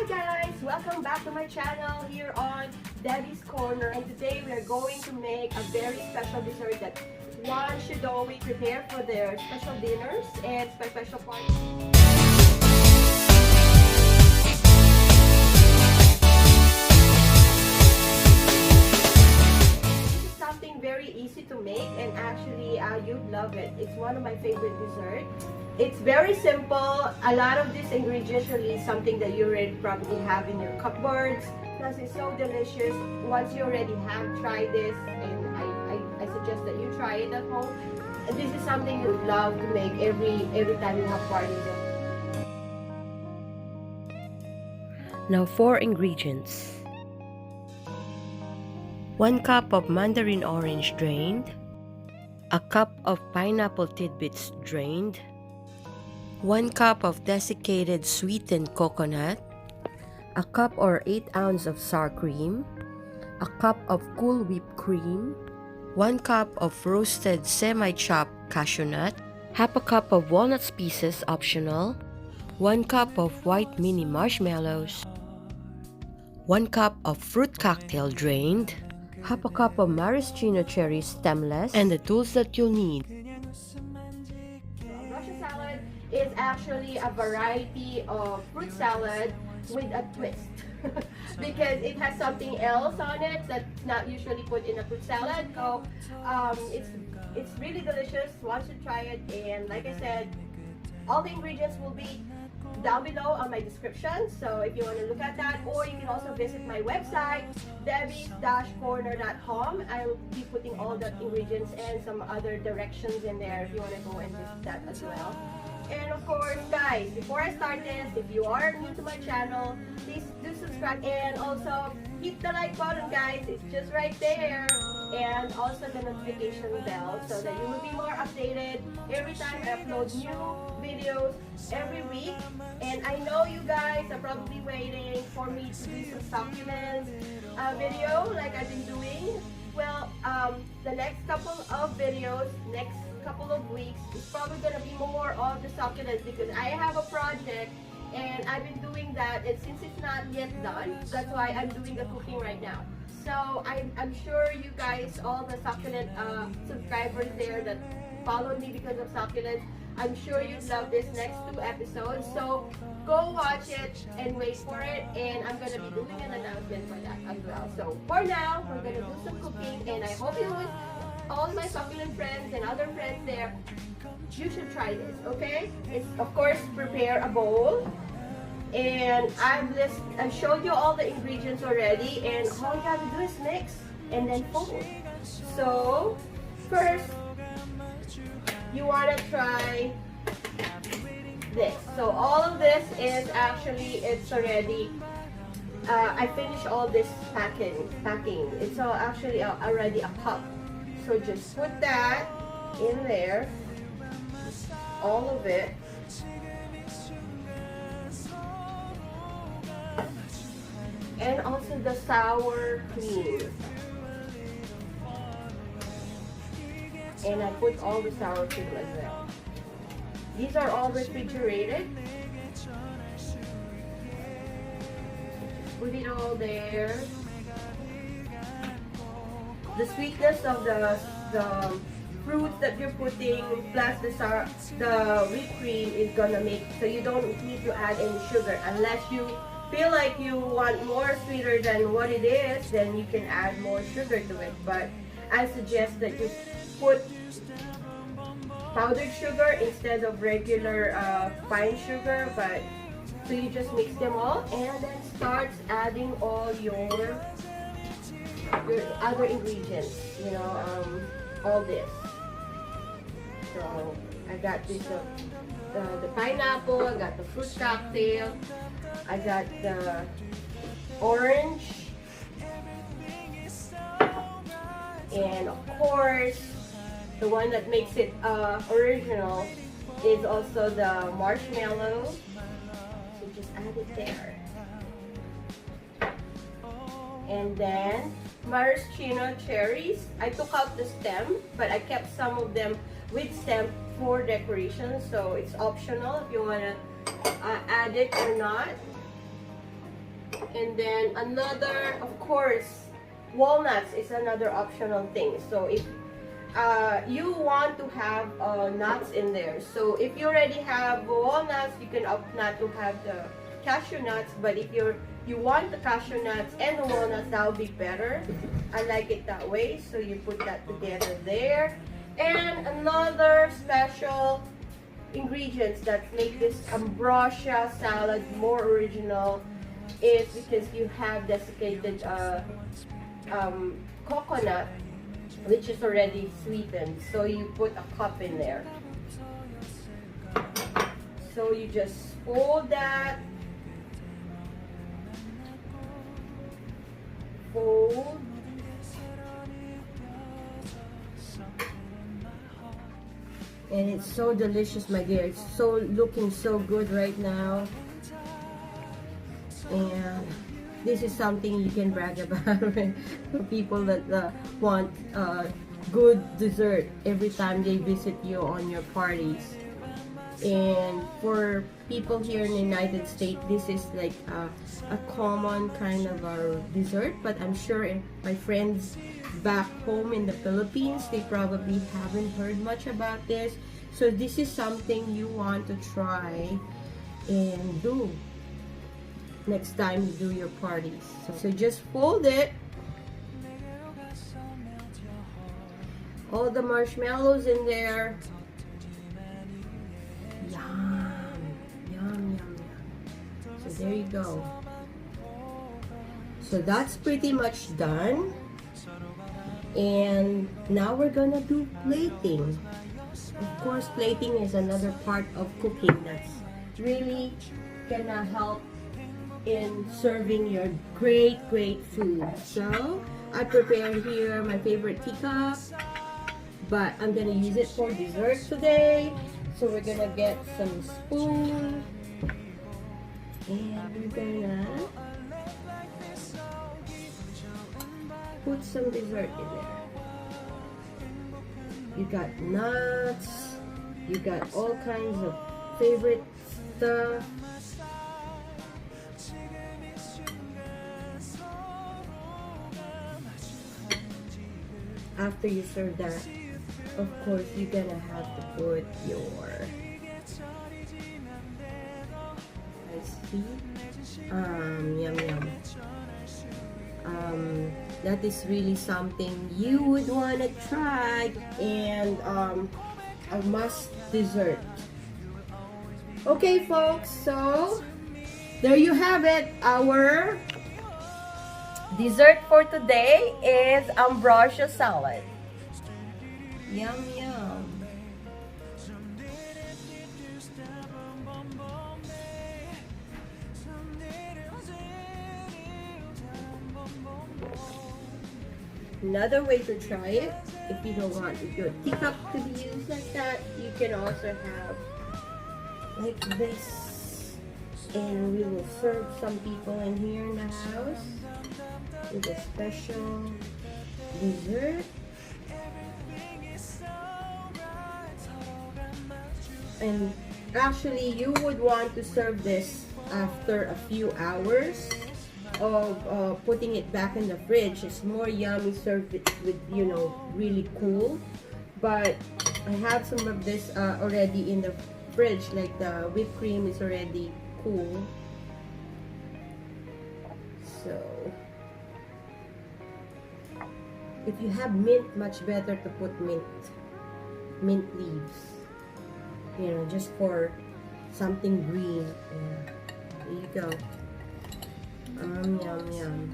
guys! Welcome back to my channel here on Daddy's Corner, and today we are going to make a very special dessert that one should always prepare for their special dinners and special parties. This is something very easy to make, and actually you'd love it. It's one of my favorite desserts. It's very simple. A lot of these ingredients really something that you already probably have in your cupboards. Plus, it's so delicious. Once you already have tried this, and I suggest that you try it at home. And this is something you'd love to make every time you have parties. Now 4 ingredients. 1 cup of mandarin orange drained. A cup of pineapple tidbits drained. 1 cup of desiccated sweetened coconut, a cup or 8 ounces of sour cream, a cup of cool whipped cream, 1 cup of roasted semi-chopped cashew nut, half a cup of walnut pieces optional, 1 cup of white mini marshmallows, 1 cup of fruit cocktail drained, half a cup of maraschino cherries stemless, and the tools that you'll need. Ambrosia salad is actually a variety of fruit salad with a twist because it has something else on it that's not usually put in a fruit salad. So it's really delicious once you try it, and like I said, all the ingredients will be down below on my description, so if you want to look at that, or you can also visit my website debbie-corner.com. I'll be putting all the ingredients and some other directions in there if you want to go and visit that as well. And of course, guys, before I start this, if you are new to my channel, please do subscribe and also hit the like button, guys. It's just right there. And also the notification bell so that you will be more updated every time I upload new videos every week. And I know you guys are probably waiting for me to do some succulents video like I've been doing. Well, the next couple of videos, next couple of weeks, is probably going to be more of the succulents because I have a project and I've been doing that, and since it's not yet done, that's why I'm doing the cooking right now. So I'm sure you guys, all the succulent subscribers there that followed me because of succulents, I'm sure you love this next 2 episodes. So go watch it and wait for it, and I'm going to be doing an announcement for that as well. So for now, we're going to do some cooking, and I hope you would, all my succulent friends and other friends there, you should try this, okay? It's, of course, prepare a bowl. And I've showed you all the ingredients already, and all you have to do is mix and then fold. So first, you want to try this. So all of this is actually, it's already, I finished all this packing. It's all actually already a cup. So just put that in there, all of it. And also the sour cream. And I put all the sour cream as well. These are all refrigerated. Put it all there. The sweetness of the fruits that you're putting plus the whipped cream is gonna make, so you don't need to add any sugar unless you feel like you want more sweeter than what it is, then you can add more sugar to it. But I suggest that you put powdered sugar instead of regular fine sugar. But so you just mix them all and then start adding all your other ingredients, you know, all this. So I got this the pineapple, I got the fruit cocktail, I got the orange, and of course the one that makes it original is also the marshmallow. So just add it there. And then maraschino cherries. I took out the stem, but I kept some of them with stem for decoration, so it's optional if you want to add it or not. And then another, of course, walnuts is another optional thing. So if you want to have nuts in there, so if you already have walnuts, you can opt not to have the cashew nuts. But if you want the cashew nuts and the walnuts, that would be better. I like it that way. So you put that together there. And another special ingredients that make this Ambrosia salad more original is because you have desiccated coconut, which is already sweetened. So you put a cup in there. So you just fold that, fold, and it's so delicious, my dear. It's so looking so good right now, and this is something you can brag about for people that want good dessert every time they visit you on your parties. And for people here in the United States, this is like a common kind of a dessert, but I'm sure my friends back home in the Philippines, they probably haven't heard much about this. So this is something you want to try and do next time you do your parties. So just fold it, all the marshmallows in there. Yum, yum, yum, yum. So there you go. So that's pretty much done. And now we're gonna do plating. Of course, plating is another part of cooking that's really gonna help in serving your great food. So I prepared here my favorite teacup, but I'm gonna use it for dessert today. So we're gonna get some spoon, and we're gonna put some dessert in there. You got nuts, you got all kinds of favorite stuff. After you serve that, of course, you're gonna have to put your yum yum. That is really something you would want to try, and a must dessert. Okay, folks, so there you have it. Our dessert for today is Ambrosia Salad. Yum yum. Another way to try it, if you don't want your teacup to be used like that, you can also have like this, and we will serve some people in here in the house with a special dessert. And actually, you would want to serve this after a few hours of putting it back in the fridge. It's more yummy served with, you know, really cool. But I have some of this already in the fridge, like the whipped cream is already cool. So if you have mint, much better to put mint leaves, you know, just for something green. Yeah. There you go. Yum yum.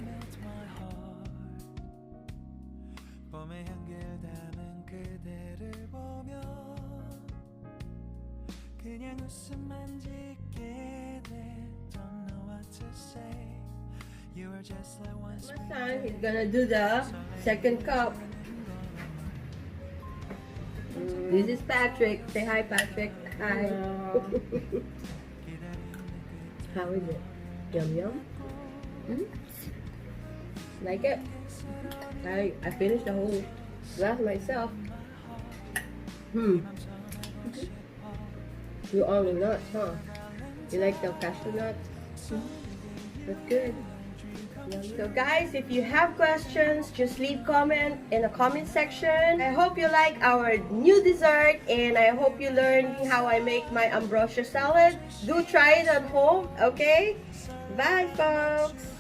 This time he's gonna do the second cup. This is Patrick. Say hi, Patrick. Hi. How is it? Yum yum. Like it? I finished the whole glass myself. You all the nuts, huh? You like the cashew nuts? That's good. So guys, if you have questions, just leave comment in the comment section. I hope you like our new dessert, and I hope you learned how I make my ambrosia salad. Do try it at home, okay? Bye, folks!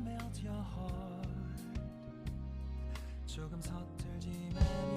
melt your heart. 조금 서툴지만